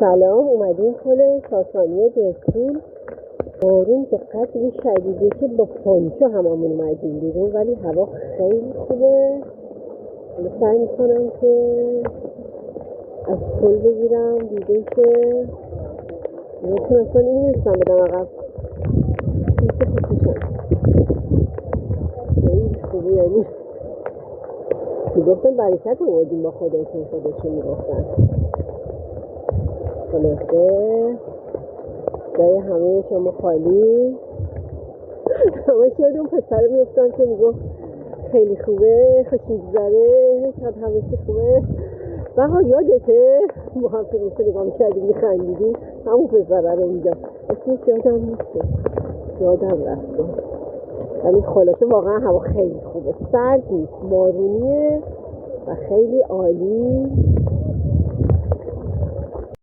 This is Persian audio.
سلام، اومدیم پل ساسانی دلکون. بارون به قدری شدیده که با پانچو هممون اومدیم بیرون، ولی هوا خیلی خوبه. حالا سعی میکنم که از پل بگیرم دیده که نمیتون اصلا نمیدونستم بدم عقب پیش پوششم. خیلی خوبه، یعنی میگفتن برکت آوردیم با خودشون میگفتن. خلاصه جای همه شما خالی. همه شاید اون پسره میفتن که میگفت خیلی خوبه، خوش میگذره، شاید همه چی خوبه. بهار یادته ما هم فیلمشو نگاه میکردیم میخندیدیم، همون پسره رو اینجا اسمش یادم نیسته، یادم رفته. ولی خلاصه واقعا هوا خیلی خوبه، سرد نیست، بارونیه و خیلی عالی.